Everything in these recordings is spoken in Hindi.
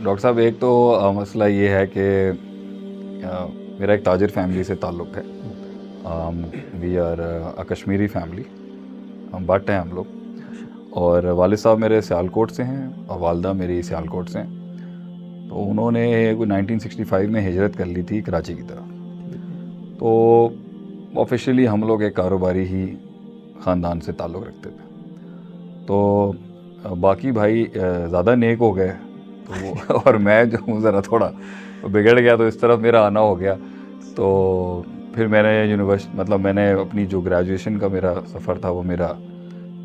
डॉक्टर साहब, एक तो मसला ये है कि मेरा एक ताजिर फैमिली से ताल्लुक़ है। We are a Kashmiri family, हम भट्ट हैं हम लोग। और वालिद साहब मेरे सियालकोट से हैं और वालदा मेरी सियालकोट से हैं। तो उन्होंने 1965 में हिजरत कर ली थी कराची की तरफ। तो ऑफिशियली हम लोग एक कारोबारी ही ख़ानदान से ताल्लुक़ रखते थे। तो बाकी भाई ज़्यादा नेक हो गए तो वो और मैं जो हूँ ज़रा थोड़ा बिगड़ गया, तो इस तरफ मेरा आना हो गया। तो फिर मैंने अपनी जो ग्रेजुएशन का मेरा सफ़र था वो मेरा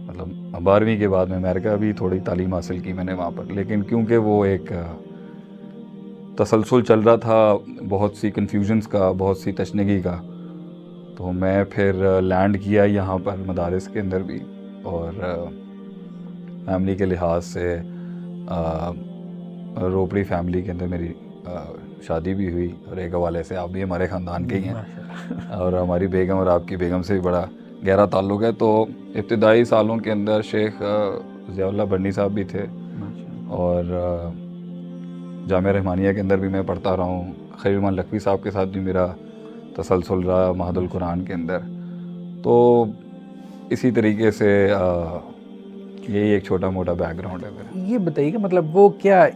मतलब 12वीं के बाद में अमेरिका भी थोड़ी तालीम हासिल की मैंने वहाँ पर। लेकिन क्योंकि वो एक तसलसल चल रहा था, बहुत सी कन्फ्यूजन्स का, बहुत सी तशनगी का, तो मैं फिर लैंड किया यहाँ पर मदारिस के अंदर भी। और फैमिली के लिहाज से रोपड़ी फैमिली के अंदर मेरी शादी भी हुई, और एक हवाले से आप भी हमारे ख़ानदान के ही हैं और हमारी बेगम और आपकी बेगम से भी बड़ा गहरा ताल्लुक़ है। तो इब्तिदाई सालों के अंदर शेख ज़ियाउल्लाह बन्नी साहब भी थे और जामिया रहमानिया के अंदर भी मैं पढ़ता रहा हूँ। खलील रहमान लखवी साहब के साथ भी मेरा तसलसल रहा महदुल कुरान के अंदर। तो इसी तरीके से यही एक छोटा मोटा बैकग्राउंड है मेरा। ये बताइए कि मतलब वो क्या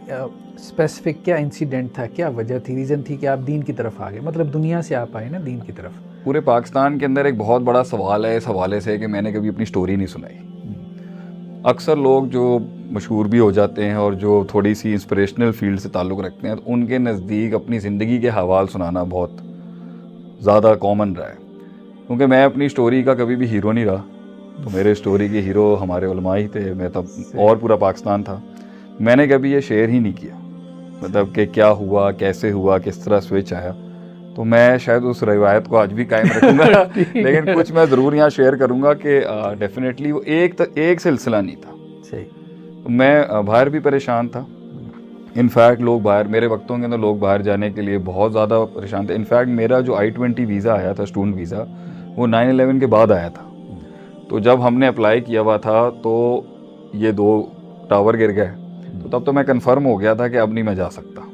स्पेसिफिक क्या इंसिडेंट था, क्या वजह थी, रीज़न थी कि आप दीन की तरफ आ गए, मतलब दुनिया से आप आए ना दीन की तरफ? पूरे पाकिस्तान के अंदर एक बहुत बड़ा सवाल है इस हवाले से कि मैंने कभी अपनी स्टोरी नहीं सुनाई। अक्सर लोग जो मशहूर भी हो जाते हैं और जो थोड़ी सी इंस्पिरेशनल फील्ड से ताल्लुक़ रखते हैं, तो उनके नज़दीक अपनी ज़िंदगी के हवाल सुनाना बहुत ज़्यादा कॉमन रहा है। क्योंकि मैं अपनी स्टोरी का कभी भी हीरो नहीं रहा, तो मेरे स्टोरी के हीरो हमारे उलमा ही थे, मैं तब और पूरा पाकिस्तान था। मैंने कभी ये शेयर ही नहीं किया, मतलब कि क्या हुआ, कैसे हुआ, किस तरह स्विच आया। तो मैं शायद उस रिवायत को आज भी कायम रखूँगा लेकिन कुछ मैं ज़रूर यहाँ शेयर करूँगा कि डेफिनेटली वो एक सिलसिला नहीं था। सही। तो मैं बाहर भी परेशान था। इनफैक्ट लोग बाहर, मेरे वक्तों के अंदर लोग बाहर जाने के लिए बहुत ज़्यादा परेशान थे। इनफैक्ट मेरा जो I-20 वीज़ा आया था, स्टूडेंट वीज़ा, वो 9/11 के बाद आया था। तो जब हमने अप्लाई किया हुआ था तो ये 2 टावर गिर गए, तो तब तो मैं कंफर्म हो गया था कि अब नहीं मैं जा सकता।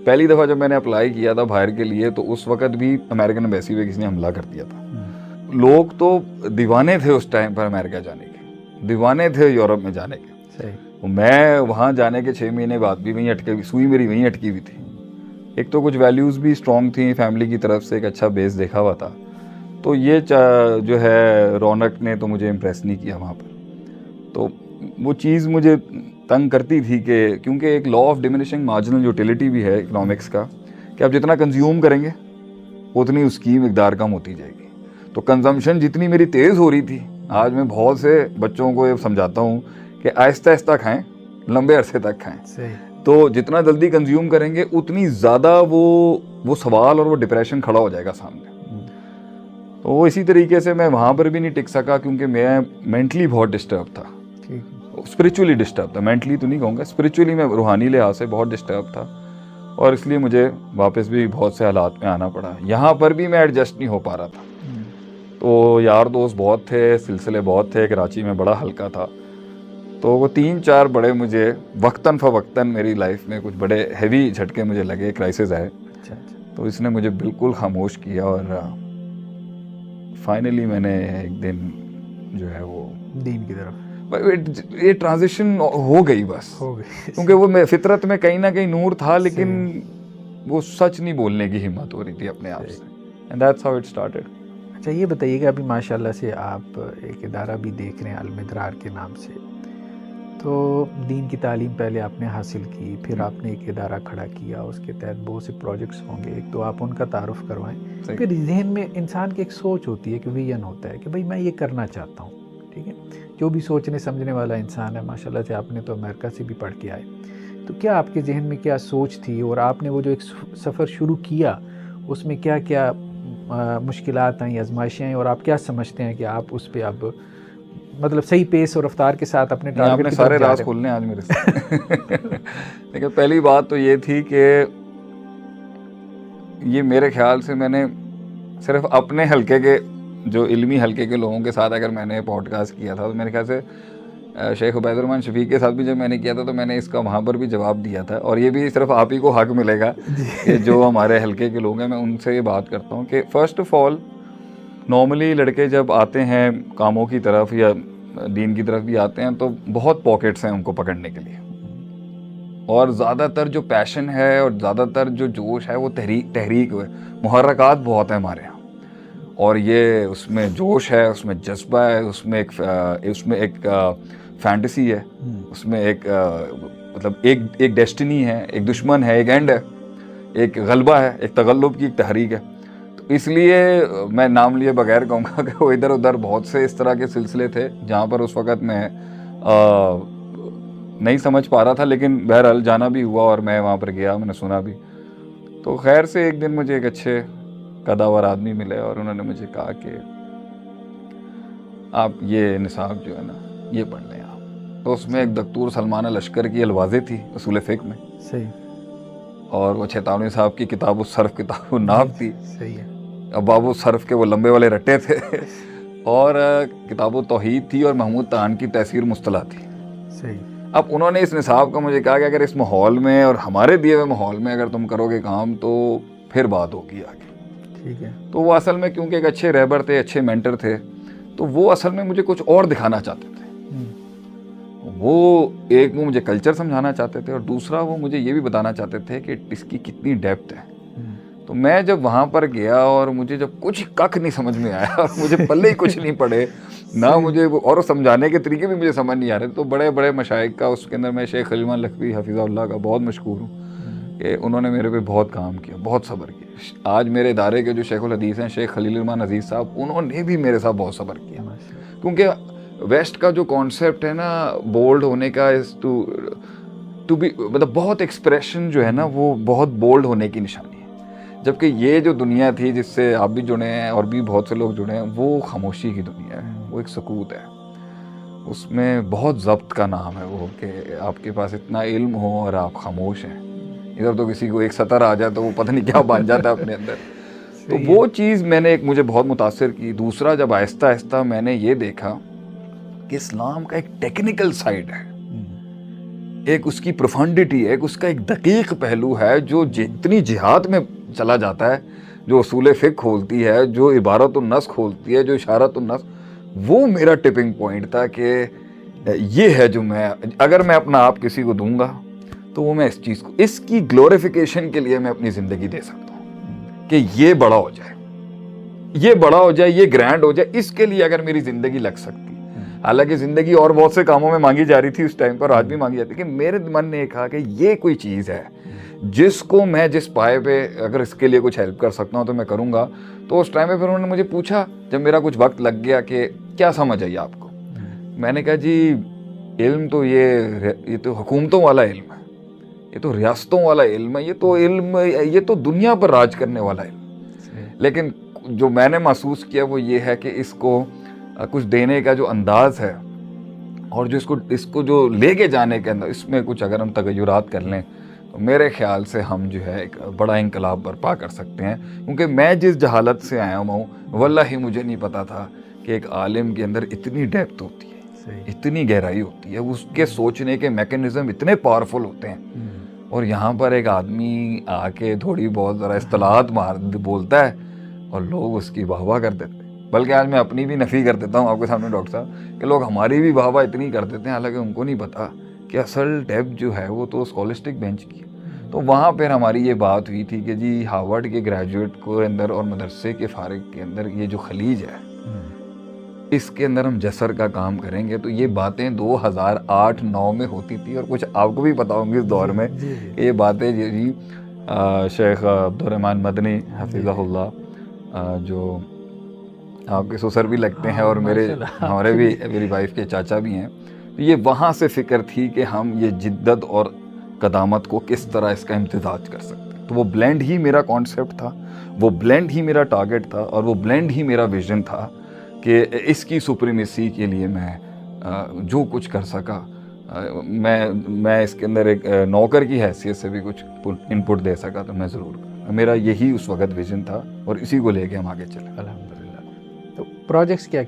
पहली दफ़ा जब मैंने अप्लाई किया था बाहर के लिए, तो उस वक़्त भी अमेरिकन एम्बेसी पे किसी ने हमला कर दिया था। लोग तो दीवाने थे उस टाइम पर अमेरिका जाने के, दीवाने थे यूरोप में जाने के। सही। मैं वहाँ जाने के 6 महीने बाद भी वहीं अटके, सुई मेरी वहीं अटकी हुई थी। एक तो कुछ वैल्यूज़ भी स्ट्रॉन्ग थी फैमिली की तरफ से, एक अच्छा बेस देखा हुआ था। तो ये जो है रौनक ने तो मुझे इम्प्रेस नहीं किया वहाँ पर। तो वो चीज़ मुझे तंग करती थी कि क्योंकि एक law of diminishing marginal utility भी है इकोनॉमिक्स का, कि आप जितना कंज्यूम करेंगे उतनी उसकी मिकदार कम होती जाएगी। तो कंजम्पशन जितनी मेरी तेज़ हो रही थी, आज मैं बहुत से बच्चों को ये समझाता हूँ कि आहिस्ता आहिस्ता खाएं, लंबे अरसे तक खाएं। तो जितना जल्दी कंज्यूम करेंगे उतनी ज़्यादा वो सवाल और वो डिप्रेशन खड़ा हो जाएगा सामने। तो इसी तरीके से मैं वहाँ पर भी नहीं टिक सका, क्योंकि मैं मेंटली बहुत डिस्टर्ब था, स्पिरिचुअली डिस्टर्ब था। मेंटली तो नहीं कहूँगा, स्पिरिचुअली मैं रूहानी लिहाज से बहुत डिस्टर्ब था, और इसलिए मुझे वापस भी बहुत से हालात में आना पड़ा। यहाँ पर भी मैं एडजस्ट नहीं हो पा रहा था। तो यार दोस्त बहुत थे, सिलसिले बहुत थे, कराची में बड़ा हल्का था। तो वो 3-4 बड़े मुझे वक्तन फ़वक्तन मेरी लाइफ में कुछ बड़े हैवी झटके मुझे लगे, क्राइसिस आए। तो इसने मुझे बिल्कुल खामोश किया, और फाइनली मैंने एक दिन जो है वो दीन की तरफ ये ट्रांजिशन हो गई, बस हो गई। क्योंकि वो मैं फितरत में कहीं ना कहीं नूर था, लेकिन वो सच नहीं बोलने की हिम्मत हो रही थी अपने आप से, and that's how it started. अच्छा, ये बताइएगा, अभी माशाल्लाह से आप एक इदारा भी देख रहे हैं अल-मिदरार के नाम से, तो दीन की तालीम पहले आपने हासिल की, फिर आपने एक इदारा खड़ा किया, उसके तहत बहुत से प्रोजेक्ट्स होंगे, एक तो आप उनका तारुफ करवाएं, फिर जहन में इंसान की एक सोच होती है कि विजन होता है कि भाई मैं ये करना चाहता हूँ, ठीक है। जो भी सोचने समझने वाला इंसान है, माशाल्लाह से आपने तो अमेरिका से भी पढ़ के आए, तो क्या आपके जहन में क्या सोच थी, और आपने वो जो एक सफ़र शुरू किया उसमें क्या क्या मुश्किलात आई, आजमाइशें आई, और आप क्या समझते हैं कि आप उस पर अब मतलब सही पेस और रफ्तार के साथ अपने टारगेट की सारे राज खोलने आज मेरे से देखिए, पहली बात तो ये थी कि ये मेरे ख्याल से मैंने सिर्फ अपने हल्के के, जो इल्मी हल्के के लोगों के साथ अगर मैंने पॉडकास्ट किया था, तो मेरे ख्याल से शेख उबैदुर्रहमान शफीक के साथ भी जब मैंने किया था तो मैंने इसका वहाँ पर भी जवाब दिया था, और ये भी सिर्फ आप ही को हक मिलेगा कि जो हमारे हल्के के लोग हैं मैं उनसे ये बात करता हूँ कि फ़र्स्ट ऑफ़ ऑल नॉर्मली लड़के जब आते हैं कामों की तरफ या दीन की तरफ भी आते हैं तो बहुत पॉकेट्स हैं उनको पकड़ने के लिए, और ज़्यादातर जो पैशन है और ज़्यादातर जो जोश है वो तहरीक मुहर्रकात बहुत है हमारे यहाँ, और ये उसमें जोश है, उसमें जज्बा है, उसमें एक फैंटेसी है, उसमें एक मतलब एक डेस्टिनी है, एक दुश्मन है, एक एंड है, एक गलबा है, एक तगल्लुब की एक तहरीक है। तो इसलिए मैं नाम लिए बगैर कहूँगा कि वो इधर उधर बहुत से इस तरह के सिलसिले थे जहाँ पर उस वक़्त मैं नहीं समझ पा रहा था, लेकिन बहरहाल जाना भी हुआ और मैं वहाँ पर गया, मैंने सुना भी। तो खैर से एक दिन मुझे एक अच्छे कदावर आदमी मिले और उन्होंने मुझे कहा कि आप ये निसाब जो है ना ये पढ़ लें आप। तो उसमें एक दक्तूर सलमान लश्कर की अलवाज़ें थी उसूल फ़िक़्ह में, सही, और वो छेतानी साहब की किताब सर्फ किताब नाब थी, सही है। अब बाबू सर्फ के वो लंबे वाले रट्टे थे और किताब तौहीद थी और महमूद तान की तहसीर मुस्तला थी, सही। अब उन्होंने इस निसाब का मुझे कहा कि अगर इस माहौल में और हमारे दिए हुए माहौल में अगर तुम करोगे काम तो फिर बात होगी आगे, ठीक है। तो वो असल में क्योंकि एक अच्छे रहबर थे, अच्छे मेंटर थे, तो वो असल में मुझे कुछ और दिखाना चाहते थे। वो एक वो मुझे कल्चर समझाना चाहते थे और दूसरा वो मुझे ये भी बताना चाहते थे कि इसकी कितनी डेप्थ है। तो मैं जब वहाँ पर गया और मुझे जब कुछ कख नहीं समझ में आया और मुझे पल्ले ही कुछ नहीं पड़े ना मुझे वो, और समझाने के तरीके भी मुझे समझ नहीं आ रहे, तो बड़े बड़े मशाइख का उसके अंदर मैं शेख खलील लखवी हफिज़हुल्लाह का बहुत मशहूर हूँ कि उन्होंने मेरे पे बहुत काम किया, बहुत सब्र किया। आज मेरे इदारे के जो शेखुल हदीस हैं शेख खलील अज़ीज़ साहब, उन्होंने भी मेरे साथ बहुत सब्र किया, क्योंकि वेस्ट का जो कॉन्सेप्ट है ना बोल्ड होने का इज़ टू बी, मतलब बहुत एक्सप्रेशन जो है ना वो बहुत बोल्ड होने की निशानी है, जबकि ये जो दुनिया थी जिससे आप भी जुड़े हैं और भी बहुत से लोग जुड़े हैं वो खामोशी की दुनिया है, वो एक सकूत है, उसमें बहुत ज़ब्त का नाम है वो कि आपके पास इतना इल्म हो और आप खामोश हैं। इधर तो किसी को एक सतर आ जाए तो वो पता नहीं क्या बन जाता है अपने अंदर। तो वो चीज़ मैंने एक मुझे बहुत मुतासिर की। दूसरा जब आहिस्ता आहिस्ता मैंने ये देखा कि इस्लाम का एक टेक्निकल साइड है, एक उसकी प्रोफंडिटी है, एक उसका एक दकीक पहलू है जो जितनी जिहाद में चला जाता है, जो उसूल फ़िक़्ह खोलती है, जो इबारत नस खोलती है, जो इशारत नस, वो मेरा टिपिंग पॉइंट था कि ये है जो मैं अगर मैं अपना आप किसी को दूंगा तो वो मैं इस चीज़ को, इसकी ग्लोरिफिकेशन के लिए मैं अपनी ज़िंदगी दे सकता हूँ कि ये बड़ा हो जाए, ये बड़ा हो जाए, ये ग्रैंड हो जाए, इसके लिए अगर मेरी ज़िंदगी लग सकती। हालांकि ज़िंदगी और बहुत से कामों में मांगी जा रही थी उस टाइम पर, आज भी मांगी जाती है, कि मेरे मन ने कहा कि ये कोई चीज़ है जिसको मैं जिस पाए पे अगर इसके लिए कुछ हेल्प कर सकता हूँ तो मैं करूँगा। तो उस टाइम पे फिर उन्होंने मुझे पूछा, जब मेरा कुछ वक्त लग गया, कि क्या समझ आई आपको। मैंने कहा जी इल्म तो ये तो हुकूमतों वाला इल्म है, ये तो रियासतों वाला इल्म है, ये तो इल्म, ये तो दुनिया पर राज करने वाला इल्म। लेकिन जो मैंने महसूस किया वो ये है कि इसको कुछ देने का जो अंदाज़ है और जो इसको जो लेके जाने के अंदर, इसमें कुछ अगर हम तगय्युरात कर लें तो मेरे ख्याल से हम जो है एक बड़ा इनकलाब बर्पा कर सकते हैं। क्योंकि मैं जिस जहालत से आया हूँ वल्लाही मुझे नहीं पता था कि एक आलिम के अंदर इतनी डेप्थ होती है, इतनी गहराई होती है, उसके सोचने के मैकेनिज़्म इतने पावरफुल होते हैं। और यहाँ पर एक आदमी आके थोड़ी बहुत ज़रा इस्तिलाहात बोलता है और लोग उसकी वाहवाह कर देते हैं। बल्कि आज मैं अपनी भी नफ़ी कर देता हूँ आपके सामने डॉक्टर साहब, कि लोग हमारी भी वाहवाह इतनी कर देते हैं, हालांकि उनको नहीं पता कि असल डेप्थ जो है वो तो स्कॉलिस्टिक बेंच की। तो वहाँ पर हमारी ये बात हुई थी कि जी हार्वर्ड के ग्रेजुएट के अंदर और मदरसे के फारिग के अंदर ये जो खलीज है इसके अंदर हम जसर का काम करेंगे। तो ये बातें 2008-9 में होती थी, और कुछ आपको भी पता होंगी इस दौर में ये बातें जी शेख अब्दुर्रहमान मदनी हफिज़हुल्लाह, जो आपके ससुर भी लगते हैं और हमारे भी मेरी वाइफ के चाचा भी हैं। तो ये वहाँ से फ़िक्र थी कि हम ये जिद्दत और कदामत को किस तरह इसका इम्तिजाज कर सकते हैं। तो वो ब्लेंड ही मेरा कॉन्सेप्ट था, वो ब्लेंड ही मेरा टारगेट था, और वो ब्लेंड ही मेरा विज़न था कि इसकी सुप्रीमेसी के लिए मैं जो कुछ कर सका, मैं इसके अंदर एक नौकर की हैसियत से भी कुछ इनपुट दे सका तो मैं ज़रूर। मेरा यही उस वक़्त विज़न था और इसी को लेके हम आगे चले अल्हम्दुलिल्लाह। तो प्रोजेक्ट्स क्या